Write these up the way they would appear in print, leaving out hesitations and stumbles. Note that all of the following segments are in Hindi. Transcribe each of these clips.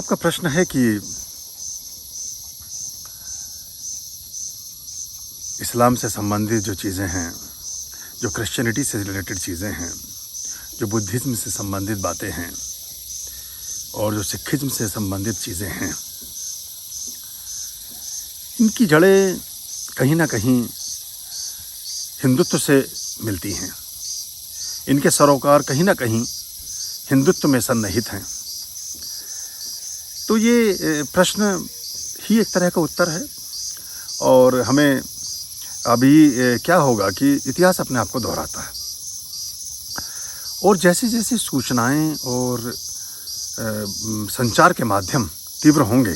आपका प्रश्न है कि इस्लाम से संबंधित जो चीज़ें हैं, जो क्रिश्चियनिटी से रिलेटेड चीज़ें हैं, जो बुद्धिज़्म से संबंधित बातें हैं और जो सिखिज़्म से संबंधित चीज़ें हैं, इनकी जड़ें कहीं ना कहीं हिंदुत्व से मिलती हैं। इनके सरोकार कहीं ना कहीं हिंदुत्व में सन्निहित हैं। तो ये प्रश्न ही एक तरह का उत्तर है और हमें अभी क्या होगा कि इतिहास अपने आप को दोहराता है और जैसे जैसे सूचनाएं और संचार के माध्यम तीव्र होंगे,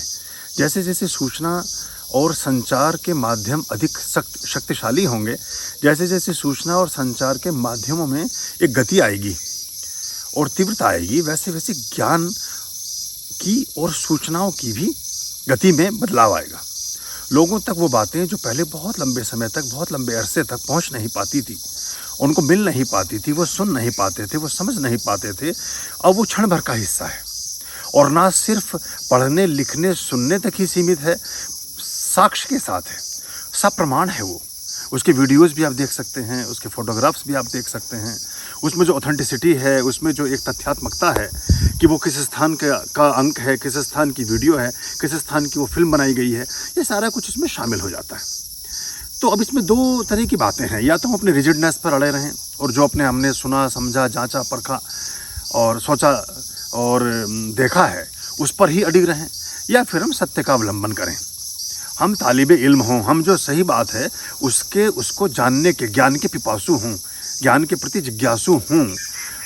जैसे जैसे सूचना और संचार के माध्यम अधिक शक्तिशाली होंगे, जैसे जैसे सूचना और संचार के माध्यमों में एक गति आएगी और तीव्रता आएगी, वैसे वैसे ज्ञान की और सूचनाओं की भी गति में बदलाव आएगा। लोगों तक वो बातें जो पहले बहुत लंबे समय तक, बहुत लंबे अरसे तक पहुंच नहीं पाती थी, उनको मिल नहीं पाती थी, वो सुन नहीं पाते थे, वो समझ नहीं पाते थे, अब वो क्षण भर का हिस्सा है। और ना सिर्फ पढ़ने लिखने सुनने तक ही सीमित है, साक्ष्य के साथ है, सप्रमाण है। वो उसके वीडियोस भी आप देख सकते हैं, उसके फोटोग्राफ्स भी आप देख सकते हैं, उसमें जो ऑथेंटिसिटी है, उसमें जो एक तथ्यात्मकता है कि वो किस स्थान का अंक है, किस स्थान की वीडियो है, किस स्थान की वो फिल्म बनाई गई है, ये सारा कुछ इसमें शामिल हो जाता है। तो अब इसमें दो तरह की बातें हैं, या तो हम अपने रिजिडनेस पर अड़े रहें और जो हमने सुना, समझा, जांचा, परखा और सोचा और देखा है उस पर ही अडिग रहें, या फिर हम सत्य का अवलंबन करें। हम तालिबे इल्म हों, हम जो सही बात है उसको जानने के, ज्ञान के पिपासु हों, ज्ञान के प्रति जिज्ञासु हों,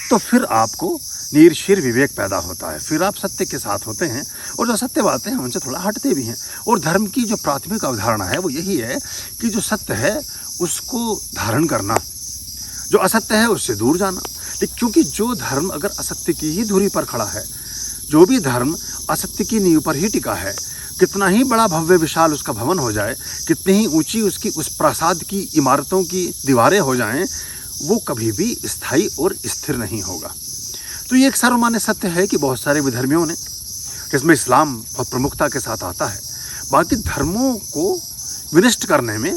तो फिर आपको निरशीर विवेक पैदा होता है, फिर आप सत्य के साथ होते हैं और जो सत्य बातें हैं उनसे थोड़ा हटते भी हैं। और धर्म की जो प्राथमिक अवधारणा है वो यही है कि जो सत्य है उसको धारण करना, जो असत्य है उससे दूर जाना। क्योंकि जो धर्म अगर असत्य की ही धुरी पर खड़ा है, जो भी धर्म असत्य की नींव पर ही टिका है, कितना ही बड़ा भव्य विशाल उसका भवन हो जाए, कितनी ही ऊंची उसकी उस प्रासाद की इमारतों की दीवारें हो जाएं, वो कभी भी स्थायी और स्थिर नहीं होगा। तो ये एक सर्वमान्य सत्य है कि बहुत सारे विधर्मियों ने, इसमें इस्लाम बहुत प्रमुखता के साथ आता है, बाकी धर्मों को विनष्ट करने में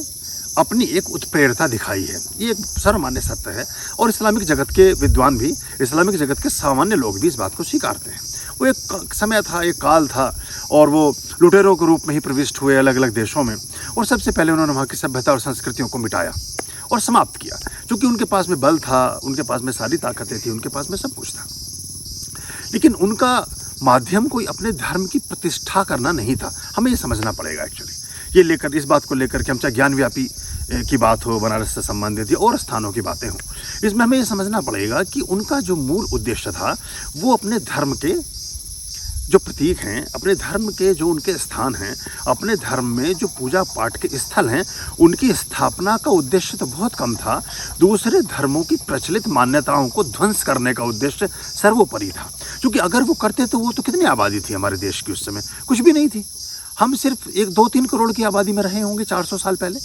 अपनी एक उत्प्रेरता दिखाई है। ये एक सर्वमान्य सत्य है और इस्लामिक जगत के विद्वान भी, इस्लामिक जगत के सामान्य लोग भी इस बात को स्वीकारते हैं। वो एक समय था, एक काल था और वो लुटेरों के रूप में ही प्रविष्ट हुए अलग अलग देशों में और सबसे पहले उन्होंने वहाँ की सभ्यता और संस्कृतियों को मिटाया और समाप्त किया, क्योंकि उनके पास में बल था, उनके पास में सारी ताकतें थी, उनके पास में सब कुछ था। लेकिन उनका माध्यम कोई अपने धर्म की प्रतिष्ठा करना नहीं था। हमें ये समझना पड़ेगा एक्चुअली, ये लेकर, इस बात को लेकर कि हम चाहे ज्ञान व्यापी की बात हो, बनारस से संबंधित या और स्थानों की बातें हों, इसमें हमें ये समझना पड़ेगा कि उनका जो मूल उद्देश्य था वो अपने धर्म के जो प्रतीक हैं, अपने धर्म के जो उनके स्थान हैं, अपने धर्म में जो पूजा पाठ के स्थल हैं, उनकी स्थापना का उद्देश्य तो बहुत कम था। दूसरे धर्मों की प्रचलित मान्यताओं को ध्वंस करने का उद्देश्य सर्वोपरि था। क्योंकि अगर वो करते तो वो तो कितनी आबादी थी हमारे देश की उस समय, कुछ भी नहीं थी। हम सिर्फ 1-2-3 करोड़ की आबादी में रहे होंगे 400 साल पहले,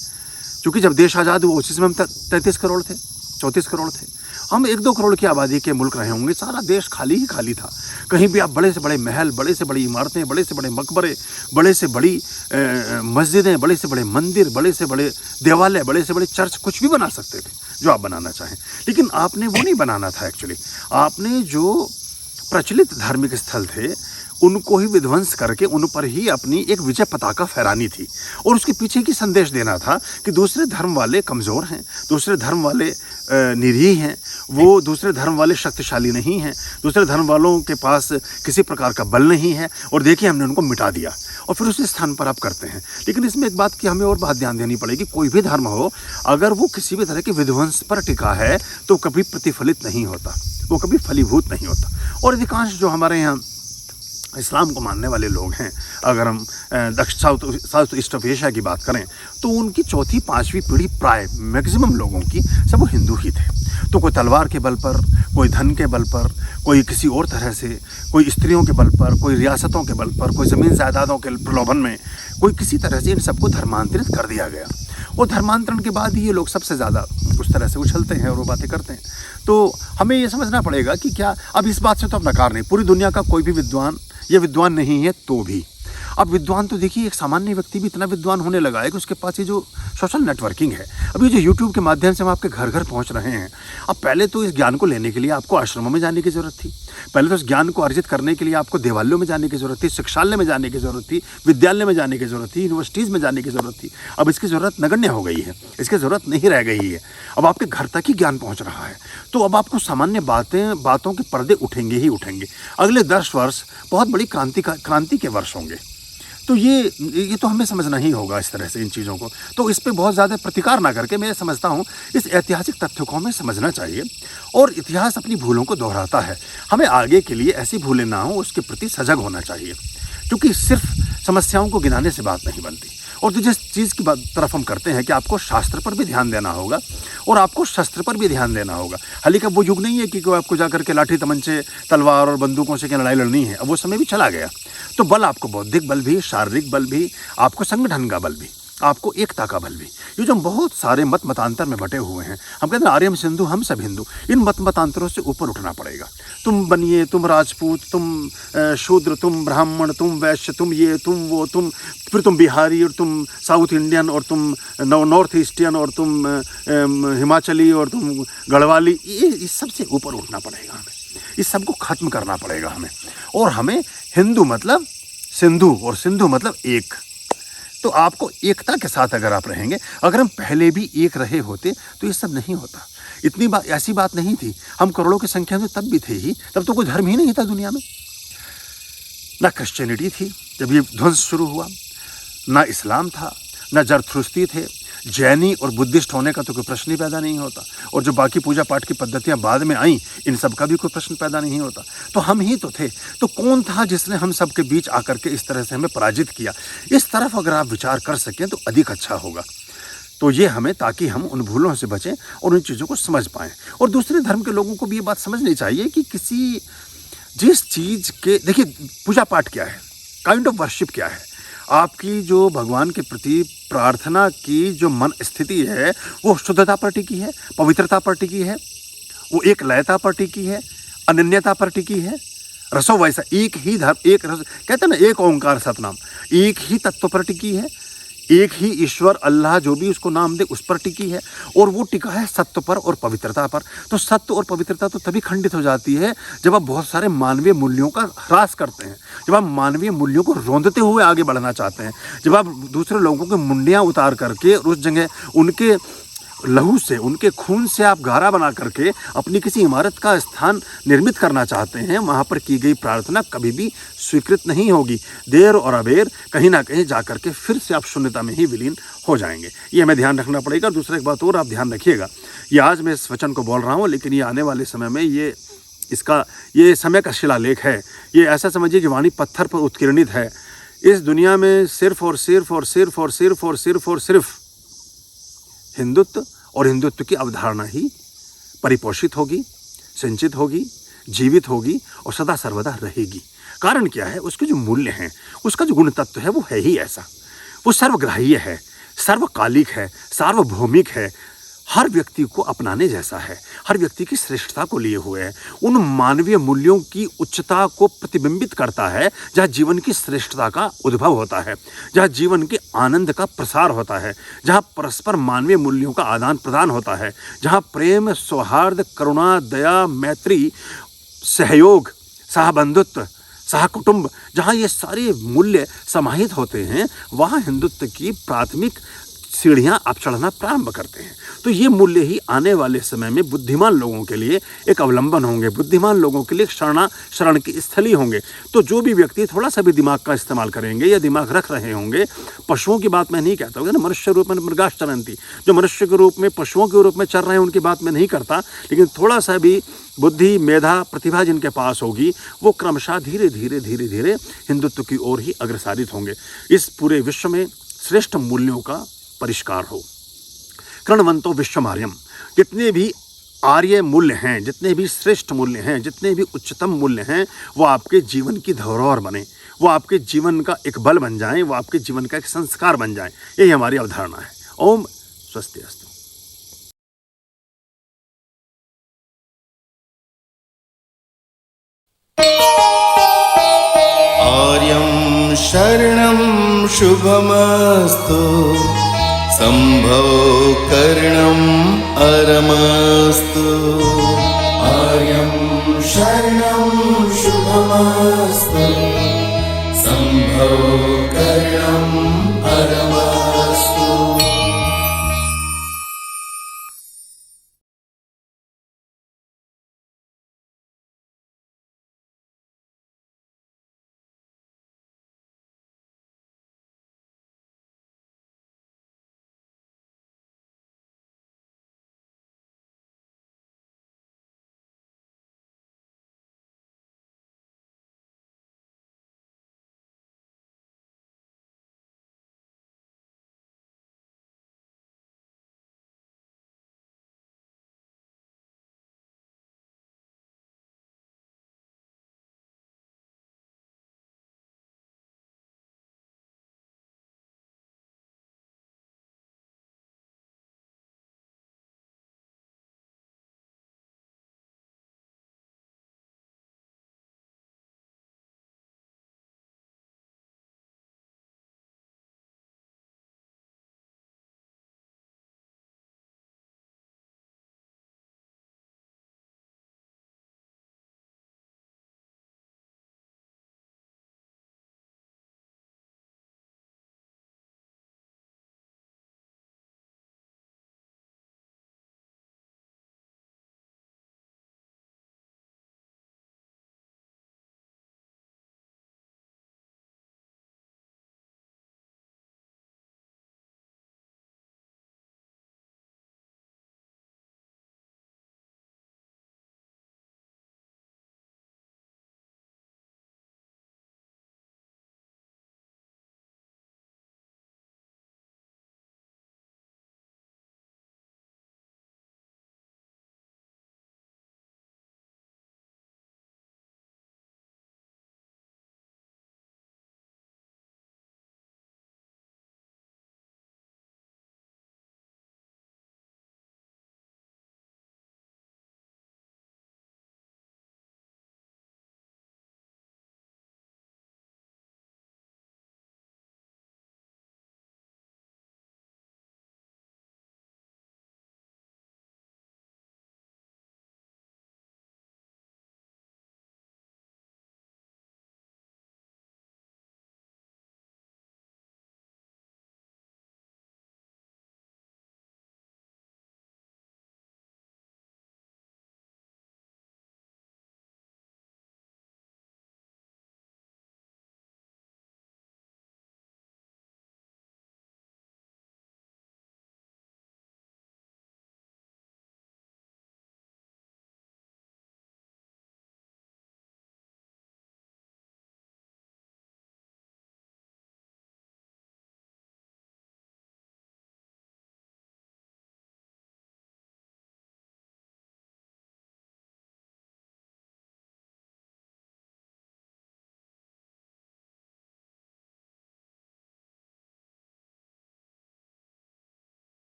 क्योंकि जब देश आज़ाद हुआ उसी समय हम 33 करोड़ थे, 34 करोड़ थे। हम 1-2 करोड़ की आबादी के मुल्क रहे होंगे, सारा देश खाली ही खाली था। कहीं भी आप बड़े से बड़े महल, बड़े से बड़ी इमारतें, बड़े से बड़े मकबरे, बड़े से बड़ी मस्जिदें, बड़े से बड़े मंदिर, बड़े से बड़े देवालय, बड़े से बड़े चर्च, कुछ भी बना सकते थे जो आप बनाना चाहें। लेकिन आपने वो नहीं बनाना था एक्चुअली। आपने जो प्रचलित धार्मिक स्थल थे उनको ही विध्वंस करके उन पर ही अपनी एक विजय पताका फहरानी थी और उसके पीछे की संदेश देना था कि दूसरे धर्म वाले कमज़ोर हैं, दूसरे धर्म वाले निरीह हैं, वो दूसरे धर्म वाले शक्तिशाली नहीं हैं, दूसरे धर्म वालों के पास किसी प्रकार का बल नहीं है और देखिए हमने उनको मिटा दिया और फिर उसी स्थान पर आप करते हैं। लेकिन इसमें एक बात की हमें और बात ध्यान देनी पड़ेगी, कोई भी धर्म हो, अगर वो किसी भी तरह के विध्वंस पर टिका है तो कभी प्रतिफलित नहीं होता, वो कभी फलीभूत नहीं होता। और अधिकांश जो हमारे यहाँ इस्लाम को मानने वाले लोग हैं, अगर हम साउथ ईस्ट ऑफ एशिया की बात करें तो उनकी 4th-5वीं पीढ़ी प्राय मैक्सिमम लोगों की सब वो हिंदू ही थे। तो कोई तलवार के बल पर, कोई धन के बल पर, कोई किसी और तरह से, कोई स्त्रियों के बल पर, कोई रियासतों के बल पर, कोई ज़मीन जायदादों के प्रलोभन में, कोई किसी तरह से इन सबको धर्मांतरित कर दिया गया। और धर्मांतरण के बाद ही ये लोग सबसे ज़्यादा उस तरह से उछलते हैं और वो बातें करते हैं। तो हमें ये समझना पड़ेगा कि क्या, अब इस बात से तो अब नकार नहीं, पूरी दुनिया का कोई भी विद्वान ये विद्वान नहीं है तो भी। अब विद्वान तो देखिए, एक सामान्य व्यक्ति भी इतना विद्वान होने लगा है कि उसके पास ये जो सोशल नेटवर्किंग है, अब ये जो यूट्यूब के माध्यम से हम आपके घर घर पहुंच रहे हैं। अब पहले तो इस ज्ञान को लेने के लिए आपको आश्रमों में जाने की ज़रूरत थी, पहले तो इस ज्ञान को अर्जित करने के लिए आपको देवालयों में जाने की ज़रूरत थी, शिक्षालय में जाने की ज़रूरत थी, विद्यालय में जाने की ज़रूरत थी, यूनिवर्सिटीज़ में जाने की ज़रूरत थी। अब इसकी ज़रूरत नगण्य हो गई है, इसकी ज़रूरत नहीं रह गई है। अब आपके घर तक ही ज्ञान पहुँच रहा है। तो अब आपको सामान्य बातों के पर्दे उठेंगे ही उठेंगे। अगले 10 वर्ष बहुत बड़ी क्रांति के वर्ष होंगे। तो ये तो हमें समझना ही होगा इस तरह से इन चीज़ों को। तो इस पे बहुत ज़्यादा प्रतिकार ना करके मैं समझता हूँ इस ऐतिहासिक तथ्य को हमें समझना चाहिए। और इतिहास अपनी भूलों को दोहराता है, हमें आगे के लिए ऐसी भूलें ना हो उसके प्रति सजग होना चाहिए। क्योंकि सिर्फ समस्याओं को गिनाने से बात नहीं बनती। और तो जिस चीज़ की तरफ हम करते हैं कि आपको शास्त्र पर भी ध्यान देना होगा और आपको शस्त्र पर भी ध्यान देना होगा। हाल का वो युग नहीं है कि आपको जाकर के लाठी तमंचे तलवार और बंदूकों से क्या लड़ाई लड़नी है। अब वो समय भी चला गया। तो बल आपको बौद्धिक बल भी, शारीरिक बल भी, आपको संगठन का बल भी, आपको एकता का बल भी। ये जो बहुत सारे मतांतर में बटे हुए हैं, हम कहते हैं आर्यम सिंधु हम सब हिंदू, इन मतांतरों से ऊपर उठना पड़ेगा। तुम बनिए, तुम राजपूत, तुम शूद्र, तुम ब्राह्मण, तुम वैश्य, तुम ये, तुम वो, तुम फिर तुम बिहारी और तुम साउथ इंडियन और तुम नॉर्थ ईस्टियन और तुम हिमाचली और तुम गढ़वाली, ये इस सबसे ऊपर उठना पड़ेगा हमें। इस सबको खत्म करना पड़ेगा हमें। और हमें हिंदू मतलब सिंधु और सिंधु मतलब एक। तो आपको एकता के साथ अगर आप रहेंगे, अगर हम पहले भी एक रहे होते तो ये सब नहीं होता। इतनी ऐसी बात नहीं थी। हम करोड़ों की संख्या में तब भी थे ही, तब तो कोई धर्म ही नहीं था दुनिया में। ना क्रिश्चियनिटी थी जब ये ध्वंस शुरू हुआ, ना इस्लाम था, ना जरथुस्ती थे। जैनी और बुद्धिस्ट होने का तो कोई प्रश्न ही पैदा नहीं होता। और जो बाकी पूजा पाठ की पद्धतियां बाद में आईं, इन सब का भी कोई प्रश्न पैदा नहीं होता। तो हम ही तो थे। तो कौन था जिसने हम सब के बीच आकर के इस तरह से हमें पराजित किया? इस तरफ अगर आप विचार कर सकें तो अधिक अच्छा होगा। तो ये हमें, ताकि हम उन भूलों से बचें और उन चीज़ों को समझ पाएँ। और दूसरे धर्म के लोगों को भी ये बात समझनी चाहिए कि जिस चीज़ के, देखिए पूजा पाठ क्या है, काइंड ऑफ वर्शिप क्या है, आपकी जो भगवान के प्रति प्रार्थना की जो मन स्थिति है वो शुद्धता पर टिकी है, पवित्रता पर टिकी है, वो एक लयता पर टिकी है, अनन्यता पर टिकी है। रसो वैसा एक ही धर्म, एक रस, कहते हैं ना एक ओंकार सतनाम, एक ही तत्व पर टिकी है, एक ही ईश्वर अल्लाह जो भी उसको नाम दे उस पर टिकी है। और वो टिका है सत्य पर और पवित्रता पर। तो सत्य और पवित्रता तो तभी खंडित हो जाती है जब आप बहुत सारे मानवीय मूल्यों का ह्रास करते हैं, जब आप मानवीय मूल्यों को रौंदते हुए आगे बढ़ना चाहते हैं, जब आप दूसरे लोगों के मुंडियाँ उतार करके उस जगह उनके लहू से, उनके खून से आप गारा बना करके अपनी किसी इमारत का स्थान निर्मित करना चाहते हैं, वहाँ पर की गई प्रार्थना कभी भी स्वीकृत नहीं होगी। देर और अबेर कहीं ना कहीं जा कर के फिर से आप शून्यता में ही विलीन हो जाएंगे। ये हमें ध्यान रखना पड़ेगा। दूसरा एक बात और आप ध्यान रखिएगा, ये आज मैं इस वचन को बोल रहा हूँ, लेकिन ये आने वाले समय में ये समय का शिलालेख है। ये ऐसा समझिए कि वाणी पत्थर पर उत्कीर्णित है। इस दुनिया में सिर्फ और सिर्फ और सिर्फ और सिर्फ और सिर्फ और सिर्फ हिंदुत्व और हिंदुत्व की अवधारणा ही परिपोषित होगी, संचित होगी, जीवित होगी और सदा सर्वदा रहेगी। कारण क्या है? उसके जो मूल्य हैं, उसका जो गुण तत्व है वो है ही ऐसा। वो सर्वग्राह्य है, सर्वकालिक है, सार्वभौमिक है, हर व्यक्ति को अपनाने जैसा है, हर व्यक्ति की श्रेष्ठता को लिए हुए है, उन मानवीय मूल्यों की उच्चता को प्रतिबिंबित करता है जहाँ जीवन की श्रेष्ठता का उद्भव होता है, जहाँ जीवन के आनंद का प्रसार होता है, जहाँ परस्पर मानवीय मूल्यों का आदान प्रदान होता है, जहाँ प्रेम, सौहार्द, करुणा, दया, मैत्री, सहयोग, सहबंधुत्व, सहकुटुंब, जहाँ ये सारे मूल्य समाहित होते हैं, वहाँ हिंदुत्व की प्राथमिक सीढ़ियाँ आप चढ़ना प्रारंभ करते हैं। तो ये मूल्य ही आने वाले समय में बुद्धिमान लोगों के लिए एक अवलंबन होंगे, बुद्धिमान लोगों के लिए शरण की स्थली होंगे। तो जो भी व्यक्ति थोड़ा सा भी दिमाग का इस्तेमाल करेंगे या दिमाग रख रहे होंगे, पशुओं की बात मैं नहीं कहता हूँ ना, मनुष्य रूप में मृगाश चरंती, जो मनुष्य के रूप में पशुओं के रूप में चल रहे हैं उनकी बात मैं नहीं करता, लेकिन थोड़ा सा भी बुद्धि, मेधा, प्रतिभा जिनके पास होगी वो क्रमशः धीरे धीरे धीरे धीरे हिंदुत्व की ओर ही अग्रसारित होंगे। इस पूरे विश्व में श्रेष्ठ मूल्यों का परिष्कार हो। कृणवंतो विश्वमार्यम, जितने भी आर्य मूल्य हैं, जितने भी श्रेष्ठ मूल्य हैं, जितने भी उच्चतम मूल्य हैं, वो आपके जीवन की धरोहर बने, वो आपके जीवन का एक बल बन जाएं, वो आपके जीवन का एक संस्कार बन जाएं। यही हमारी अवधारणा है। ओम स्वस्ति अस्तु। शरणं शुभमस्तु, संभो करणम् अरमस्तु।